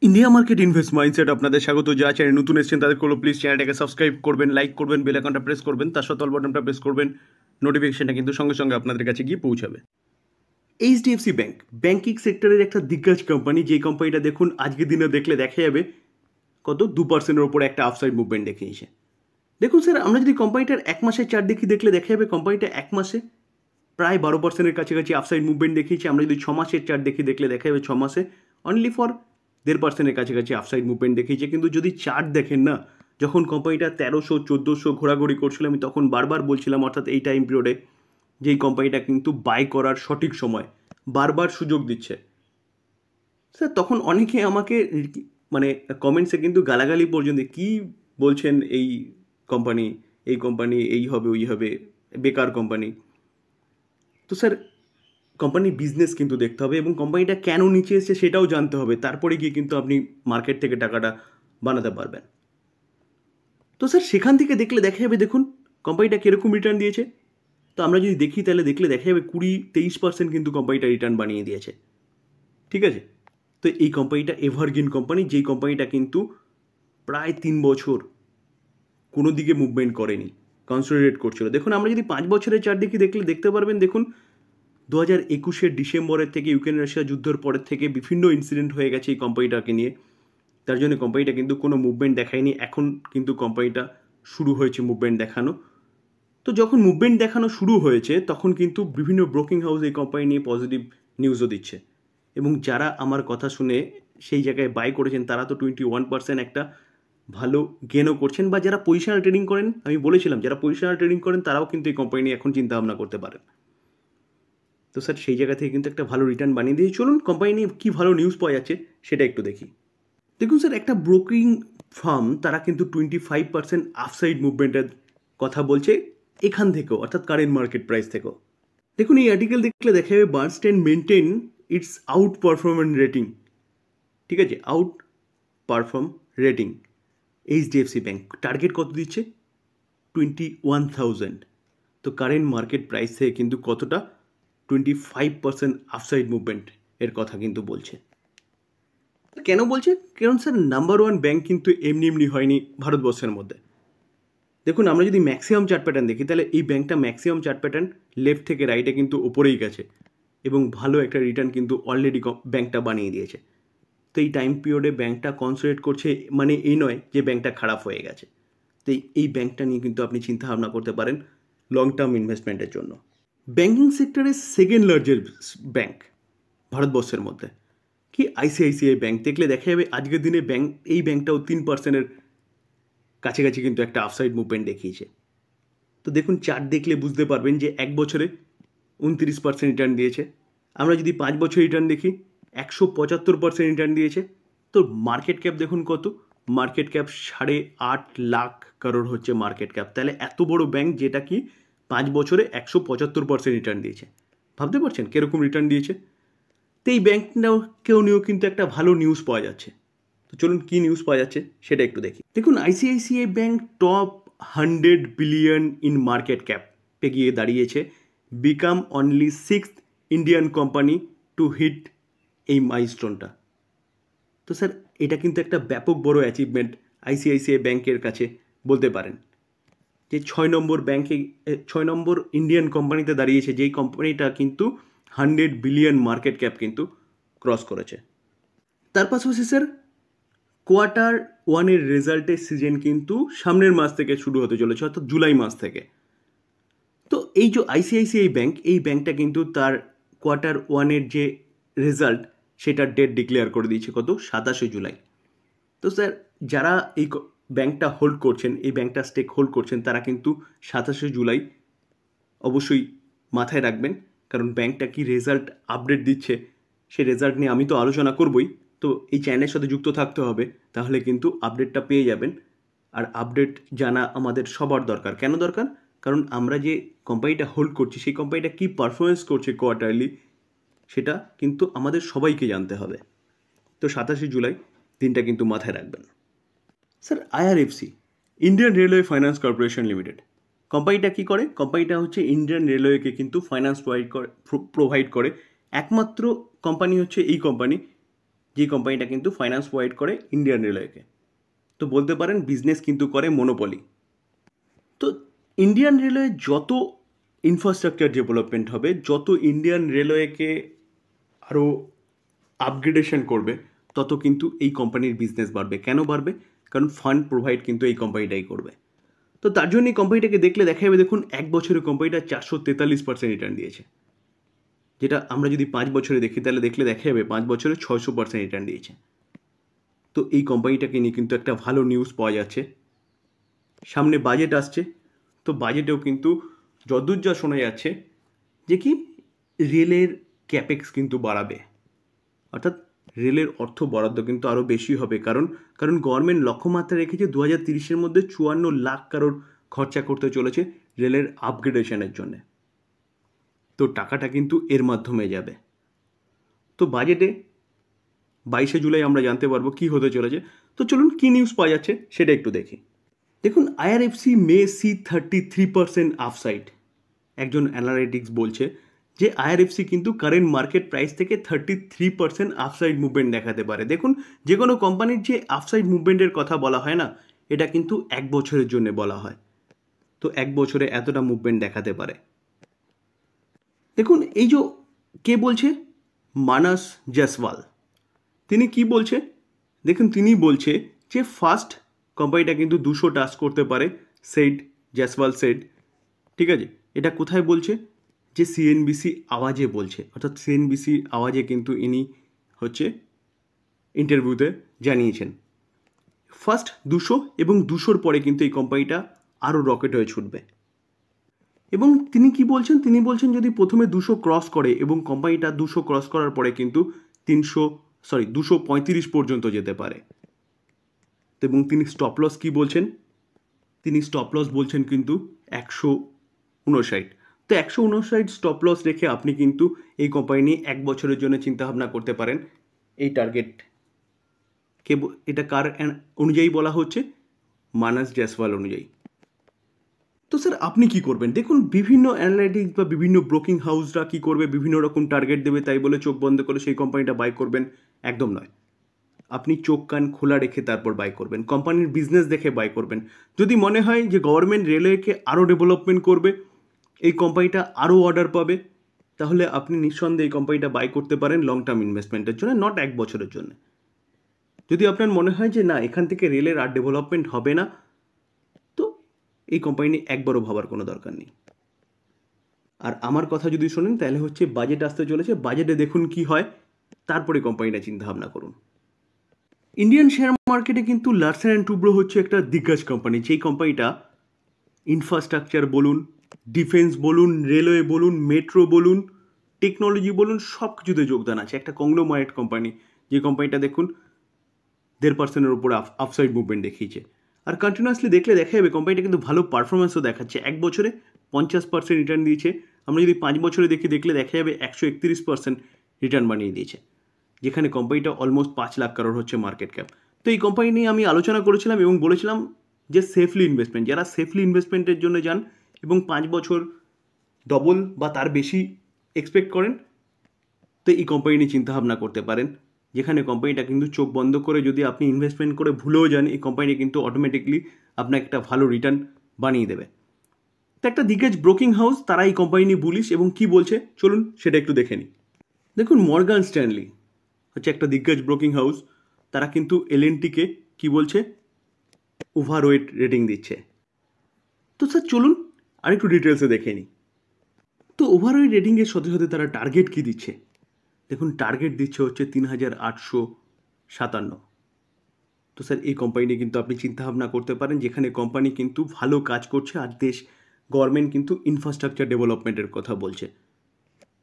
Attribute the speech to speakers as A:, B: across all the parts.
A: India market invest mindset আপনাদের স্বাগত। যা চ্যানেল নতুন এসেছেন তাদের করলো প্লিজ চ্যানেলটাকে সাবস্ক্রাইব করবেন, লাইক করবেন, বেল আইকনটা প্রেস করবেন, তার সাথে অল বাটনটা প্রেস করবেন। নোটিফিকেশনটা কিন্তু সঙ্গে সঙ্গে আপনাদের কাছে গিয়ে পৌঁছাবে। এইচডিএফসি ব্যাংক ব্যাংকিং সেক্টরের একটা দিগ্গজ কোম্পানি। যেই কোম্পানিটা দেখুন আজকের দিনে দেখলে দেখা যাবে কত 2%-এর ওপরে একটা আপসাইড মুভমেন্ট দেখিয়েছে। দেখুন স্যার, আমরা যদি কোম্পানিটার এক মাসের চার্ট দেখলে দেখা যাবে কোম্পানিটা এক মাসে প্রায় 12%-এর কাছাকাছি আপসাইড মুভমেন্ট দেখিয়েছে। আমরা যদি 6 মাসের চার্ট দেখলে দেখা যাবে 6 মাসে অনলি ফর 1.5%-এর কাছাকাছি আপসাইড মুভমেন্ট দেখিয়েছে। কিন্তু যদি চার্ট দেখেন না, যখন কোম্পানিটা 1300-1400 ঘোরাঘুরি করছিল, আমি তখন বারবার বলছিলাম, অর্থাৎ এই টাইম পিরিয়ডে, যে এই কোম্পানিটা কিন্তু বাই করার সঠিক সময়, বারবার সুযোগ দিচ্ছে। স্যার তখন অনেকে আমাকে মানে কমেন্টসে কিন্তু গালাগালি পর্যন্ত, কি বলছেন এই কোম্পানি এই হবে ওই হবে, বেকার কোম্পানি। তো স্যার কোম্পানির বিজনেস কিন্তু দেখতে হবে এবং কোম্পানিটা কেন নিচে এসেছে সেটাও জানতে হবে, তারপরে গিয়ে কিন্তু আপনি মার্কেট থেকে টাকাটা বানাতে পারবেন। তো স্যার সেখান থেকে দেখলে দেখা যাবে, দেখুন কোম্পানিটা কীরকম রিটার্ন দিয়েছে। তো আমরা যদি দেখি তাহলে দেখা যাবে 20-23% কিন্তু কোম্পানিটা রিটার্ন বানিয়ে দিয়েছে। ঠিক আছে, তো এই কোম্পানিটা এভারগ্রিন কোম্পানি, যেই কোম্পানিটা কিন্তু প্রায় 3 বছর কোনো দিকে মুভমেন্ট করেনি, কনসলিডেট করছিল। দেখুন আমরা যদি 5 বছরের চার্ট দেখতে পারবেন, দেখুন 2021-এর ডিসেম্বরের থেকে ইউক্রেন রাশিয়া যুদ্ধের পরের থেকে বিভিন্ন ইনসিডেন্ট হয়ে গেছে এই কোম্পানিটাকে নিয়ে। তার জন্য কোম্পানিটা কিন্তু কোনো মুভমেন্ট দেখায়নি। এখন কিন্তু কোম্পানিটা শুরু হয়েছে মুভমেন্ট দেখানো। তো যখন মুভমেন্ট দেখানো শুরু হয়েছে তখন কিন্তু বিভিন্ন ব্রোকিং হাউস এই কোম্পানি নিয়ে পজিটিভ নিউজও দিচ্ছে। এবং যারা আমার কথা শুনে সেই জায়গায় বাই করেছেন তারা তো 21% একটা ভালো গেনও করছেন। বা যারা পজিশনাল ট্রেডিং করেন, আমি বলেছিলাম যারা পজিশনাল ট্রেডিং করেন তারাও কিন্তু এই কোম্পানি নিয়ে এখন চিন্তা ভাবনা করতে পারেন। তো স্যার সেই জায়গা থেকে কিন্তু একটা ভালো রিটার্ন বানিয়ে দিয়ে, চলুন কোম্পানি নিয়ে কী ভালো নিউজ পাওয়া যাচ্ছে সেটা একটু দেখি। দেখুন স্যার, একটা ব্রোকিং ফার্ম তারা কিন্তু 25% আপসাইড মুভমেন্টের কথা বলছে এখান থেকেও, অর্থাৎ কারেন্ট মার্কেট প্রাইস থেকেও। দেখুন এই আর্টিকেল দেখলে দেখা যাবে Bernstein maintain it's out performance rating. ঠিক আছে, out perform rating HDFC bank target কত দিচ্ছে? 21,000। তো কারেন্ট মার্কেট প্রাইস থেকে কিন্তু কতটা? 25% আপসাইড মুভমেন্ট এর কথা কিন্তু বলছে। কেন বলছে? কারণ স্যার নাম্বার 1 ব্যাংক কিন্তু এমনি হয়নি ভারতবর্ষের মধ্যে। দেখুন আমরা যদি ম্যাক্সিমাম চার্ট প্যাটার্ন দেখি তাহলে এই ব্যাংকটা ম্যাক্সিমাম চার্ট প্যাটার্ন লেফট থেকে রাইটে কিন্তু ওপরেই গেছে এবং ভালো একটা রিটার্ন কিন্তু অলরেডি ব্যাংকটা বানিয়ে দিয়েছে। তো এই টাইম পিরিয়ডে ব্যাংকটা কনসলিডেট করছে, মানে এই নয় যে ব্যাংকটা খারাপ হয়ে গেছে। তো এই ব্যাংকটা নিয়ে কিন্তু আপনি চিন্তা ভাবনা করতে পারেন লং টার্ম ইনভেস্টমেন্টের জন্য। ব্যাংকিং সেক্টরের সেকেন্ড লার্জেস্ট ব্যাংক ভারতবর্ষের মধ্যে কি আইসিআইসিআই ব্যাংক। দেখলে দেখা যাবে আজকের দিনে এই ব্যাংকটাও 3%-এর কাছাকাছি কিন্তু একটা আপসাইড মুভমেন্ট দেখিয়েছে। তো দেখুন চার্ট দেখলে বুঝতে পারবেন যে এক বছরে 29% রিটার্ন দিয়েছে। আমরা যদি 5 বছর রিটার্ন দেখি 175% রিটার্ন দিয়েছে। তো মার্কেট ক্যাপ দেখুন কত, মার্কেট ক্যাপ 8.5 লাখ কারোর হচ্ছে মার্কেট ক্যাপ। তাহলে এত বড় ব্যাংক যেটা কি 5 বছরে 175% রিটার্ন দিয়েছে, ভাবতে পারছেন কীরকম রিটার্ন দিয়েছে। তো এই ব্যাংকটাকেও নিয়েও কিন্তু একটা ভালো নিউজ পাওয়া যাচ্ছে। তো চলুন কী নিউজ পাওয়া যাচ্ছে সেটা একটু দেখি। দেখুন ICICI bank top 100 billion in market ক্যাপে গিয়ে দাঁড়িয়েছে, become only 6th Indian company to hit এই মাইলস্টোনটা। তো স্যার এটা কিন্তু একটা ব্যাপক বড় অ্যাচিভমেন্ট আইসিআইসিআই ব্যাংকের কাছে বলতে পারেন, যে 6 নম্বর ইন্ডিয়ান কোম্পানিতে দাঁড়িয়েছে, যেই কোম্পানিটা কিন্তু 100 বিলিয়ন মার্কেট ক্যাপ কিন্তু ক্রস করেছে। তার পাশাপাশি স্যার Q1 রেজাল্টের সিজন কিন্তু সামনের মাস থেকে শুরু হতে চলেছে, অর্থাৎ জুলাই মাস থেকে। তো এই যে আইসিআইসিআই ব্যাংক, এই ব্যাংকটা কিন্তু তার Q1 যে রেজাল্ট সেটার ডেট ডিক্লেয়ার করে দিয়েছে কত? 27শে জুলাই। তো স্যার যারা এই ব্যাংকটা হোল্ড করছেন, এই ব্যাংকটা স্টেক হোল্ড করছেন, তারা কিন্তু 27শে জুলাই অবশ্যই মাথায় রাখবেন, কারণ ব্যাংকটা কি রেজাল্ট আপডেট দিচ্ছে সেই রেজাল্ট নিয়ে আমি তো আলোচনা করবই। তো এই চ্যানেলের সাথে যুক্ত থাকতে হবে, তাহলে কিন্তু আপডেটটা পেয়ে যাবেন। আর আপডেট জানা আমাদের সবার দরকার। কেন দরকার? কারণ আমরা যে কোম্পানিটা হোল্ড করছি সেই কোম্পানিটা কী পারফরমেন্স করছে কোয়ার্টারলি, সেটা কিন্তু আমাদের সবাইকে জানতে হবে। তো 27শে জুলাই দিনটা কিন্তু মাথায় রাখবেন। Sir IRFC, Indian railway finance corporation limited, কোম্পানিটা কী করে? কোম্পানিটা হচ্ছে ইন্ডিয়ান রেলওয়েকে কিন্তু ফাইন্যান্স প্রোভাইড করে। একমাত্র কোম্পানি হচ্ছে এই কোম্পানি যে কোম্পানিটা কিন্তু ফাইন্যান্স প্রোভাইড করে ইন্ডিয়ান রেলওয়েকে। তো বলতে পারেন বিজনেস কিন্তু করে মনোপলি। তো ইন্ডিয়ান রেলওয়ে যত ইনফ্রাস্ট্রাকচার ডেভেলপমেন্ট হবে, যত ইন্ডিয়ান রেলওয়েকে আরও আপগ্রেডেশন করবে, তত কিন্তু এই কোম্পানির বিজনেস বাড়বে। কেন বাড়বে? কারণ ফান্ড প্রোভাইড কিন্তু এই কোম্পানিটাই করবে। তো তার জন্য এই কোম্পানিটাকে দেখলে দেখা যাবে, দেখুন 1 বছরে কোম্পানিটা 443% রিটার্ন দিয়েছে, যেটা আমরা যদি 5 বছরে দেখি তাহলে দেখা যাবে 5 বছরে 600% রিটার্ন দিয়েছে। তো এই কোম্পানিটাকে নিয়ে কিন্তু একটা ভালো নিউজ পাওয়া যাচ্ছে। সামনে বাজেট আসছে, তো বাজেটেও কিন্তু যতদূর যা শোনা যাচ্ছে যে কি রেলের ক্যাপেক্স কিন্তু বাড়াবে, অর্থাৎ রেলের অর্থ বরাদ্দ কিন্তু আরও বেশি হবে। কারণ গভর্নমেন্ট লক্ষ্যমাত্রা রেখেছে 2030-এর মধ্যে 54 লাখ কারোর খরচা করতে চলেছে রেলের আপগ্রেডেশনের জন্য। তো টাকাটা কিন্তু এর মাধ্যমে যাবে। তো বাজেটে 22শে জুলাই আমরা জানতে পারবো কি হতে চলেছে। তো চলুন কি নিউজ পাওয়া যাচ্ছে সেটা একটু দেখি। দেখুন, আইআরএফসি মে সি 33% আপসাইড। একজন অ্যানালিটিক্স বলছে যে আইআরএফসি কিন্তু কারেন্ট মার্কেট প্রাইস থেকে 33% আপসাইড মুভমেন্ট দেখাতে পারে। দেখুন, যে কোনো কোম্পানির যে আপসাইড মুভমেন্টের কথা বলা হয় না, এটা কিন্তু 1 বছরের জন্য বলা হয়। তো 1 বছরে এতটা মুভমেন্ট দেখাতে পারে। দেখুন, এই যে কে বলছে, মানস জয়সওয়াল, তিনি কি বলছে দেখুন, তিনি বলছে যে ফার্স্ট কোম্পানিটা কিন্তু 200 টাচ করতে পারে, সেড জয়সওয়াল সেড। ঠিক আছে, এটা কোথায় বলছে? যে সিএনবিসি আওয়াজে বলছে, অর্থাৎ সিএনবিসি আওয়াজে কিন্তু ইনি হচ্ছে ইন্টারভিউতে জানিয়েছেন ফার্স্ট 200 এবং 200-র পরে কিন্তু এই কোম্পানিটা আরও রকেট হয়ে ছুটবে। এবং তিনি কি বলছেন? তিনি বলছেন যদি প্রথমে 200 ক্রস করে এবং কোম্পানিটা 200 ক্রস করার পরে কিন্তু 235 পর্যন্ত যেতে পারে। এবং তিনি স্টপ লস কি বলছেন? তিনি স্টপ লস বলছেন কিন্তু 159। তো 159 স্টপ লস রেখে আপনি কিন্তু এই কোম্পানি নিয়ে 1 বছরের জন্য চিন্তাভাবনা করতে পারেন। এই টার্গেট এটা কার অনুযায়ী বলা হচ্ছে? মানস জয়সওয়াল অনুযায়ী। তো স্যার আপনি কি করবেন? দেখুন, বিভিন্ন অ্যানালিটিক্স বা বিভিন্ন ব্রোকিং হাউসরা কি করবে, বিভিন্ন রকম টার্গেট দেবে, তাই বলে চোখ বন্ধ করে সেই কোম্পানিটা বাই করবেন, একদম নয়। আপনি চোখ কান খোলা রেখে তারপর বাই করবেন, কোম্পানির বিজনেস দেখে বাই করবেন। যদি মনে হয় যে গভর্নমেন্ট রেলওয়েকে আরও ডেভেলপমেন্ট করবে, এই কোম্পানিটা আরও অর্ডার পাবে, তাহলে আপনি নিঃসন্দেহে এই কোম্পানিটা বাই করতে পারেন লং টার্ম ইনভেস্টমেন্টের জন্য, নট 1 বছরের জন্য। যদি আপনার মনে হয় যে না, এখান থেকে রেলের আর ডেভেলপমেন্ট হবে না, তো এই কোম্পানি নিয়ে একবারও ভাবার কোনো দরকার নেই। আর আমার কথা যদি শোনেন তাহলে হচ্ছে বাজেট আসতে চলেছে, বাজেটে দেখুন কি হয়, তারপরে কোম্পানিটা চিন্তাভাবনা করুন। ইন্ডিয়ান শেয়ার মার্কেটে কিন্তু লার্সেন অ্যান্ড টুব্রো হচ্ছে একটা দিগ্গজ কোম্পানি, যেই কোম্পানিটা ইনফ্রাস্ট্রাকচার বলুন, ডিফেন্স বলুন, রেলওয়ে বলুন, মেট্রো বলুন, টেকনোলজি বলুন, সব কিছুতে যোগদান আছে। একটা কংগ্লোমারেট কোম্পানি, যে কোম্পানিটা দেখুন 1.5%-এর উপরে আপসাইড মুভমেন্ট দেখিয়েছে। আর কন্টিনিউয়াসলি দেখলে দেখা যাবে কোম্পানিটা কিন্তু ভালো পারফরমেন্সও দেখাচ্ছে। 1 বছরে 50% রিটার্ন দিয়েছে। আমরা যদি 5 বছরে দেখলে দেখা যাবে 131% রিটার্ন বানিয়ে দিয়েছে, যেখানে কোম্পানিটা অলমোস্ট 5 লাখ কারোর হচ্ছে মার্কেট ক্যাপ। তো এই কোম্পানি নিয়ে আমি আলোচনা করেছিলাম এবং বলেছিলাম যে সেফলি ইনভেস্টমেন্ট, যারা সেফলি ইনভেস্টমেন্টের জন্য যান এবং 5 বছর ডবল বা তার বেশি এক্সপেক্ট করেন, তো এই কোম্পানি নিয়ে চিন্তাভাবনা করতে পারেন, যেখানে কোম্পানিটা কিন্তু চোখ বন্ধ করে যদি আপনি ইনভেস্টমেন্ট করে ভুলেও যান, এই কোম্পানি কিন্তু অটোমেটিকলি আপনাকে একটা ভালো রিটার্ন বানিয়ে দেবে। তো একটা দিগ্গজ ব্রোকিং হাউস তারা এই কোম্পানি নিয়ে বুলিশ, এবং কি বলছে চলুন সেটা একটু দেখে নিই। দেখুন, মর্গান স্ট্যানলি হচ্ছে একটা দিগ্গজ ব্রোকিং হাউস, তারা কিন্তু এলএনটিকে কি বলছে? ওভারওয়েট রেটিং দিচ্ছে। তো স্যার চলুন আরেকটু ডিটেলসে দেখে নিই। তো ওভারওয়েট রেটিংয়ের সাথে সাথে তারা টার্গেট কি দিচ্ছে? দেখুন, টার্গেট দিচ্ছে হচ্ছে 3857। তো স্যার এই কোম্পানি নিয়ে কিন্তু আপনি চিন্তাভাবনা করতে পারেন, যেখানে কোম্পানি কিন্তু ভালো কাজ করছে আর গভর্নমেন্ট কিন্তু ইনফ্রাস্ট্রাকচার ডেভেলপমেন্টের কথা বলছে,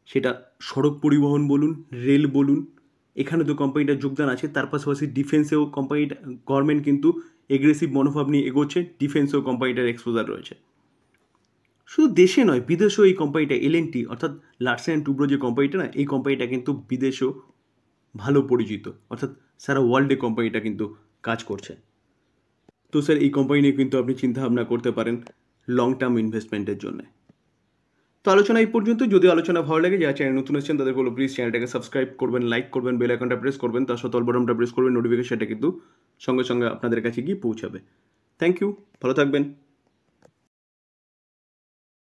A: সেটা সড়ক পরিবহন বলুন, রেল বলুন, এখানে তো কোম্পানিটার যোগদান আছে। তার পাশাপাশি ডিফেন্সেও কোম্পানিটা, গভর্নমেন্ট কিন্তু এগ্রেসিভ মনোভাব নিয়ে এগোচ্ছে, ডিফেন্সেও কোম্পানিটার এক্সপোজার রয়েছে। শুধু দেশে নয়, বিদেশেও এই কোম্পানিটা এলএনটি অর্থাৎ লার্সেন অ্যান্ড টুব্রো যে কোম্পানিটা না, এই কোম্পানিটা কিন্তু বিদেশেও ভালো পরিচিত, অর্থাৎ সারা ওয়ার্ল্ডে কোম্পানিটা কিন্তু কাজ করছে। তো স্যার এই কোম্পানি নিয়ে কিন্তু আপনি চিন্তাভাবনা করতে পারেন লং টার্ম ইনভেস্টমেন্টের জন্য। তো আলোচনা এই পর্যন্ত। যদি আলোচনা ভালো লাগে, যারা চ্যানেল নতুন এসেছেন তাদের বলবো প্লিজ চ্যানেলটাকে সাবস্ক্রাইব করবেন, লাইক করবেন, বেল আইকনটা প্রেস করবেন, তার সাথে অল বাটনটা প্রেস করবেন, নোটিফিকেশনটা কিন্তু সঙ্গে সঙ্গে আপনাদের কাছে গিয়ে পৌঁছাবে। থ্যাংক ইউ, ভালো থাকবেন।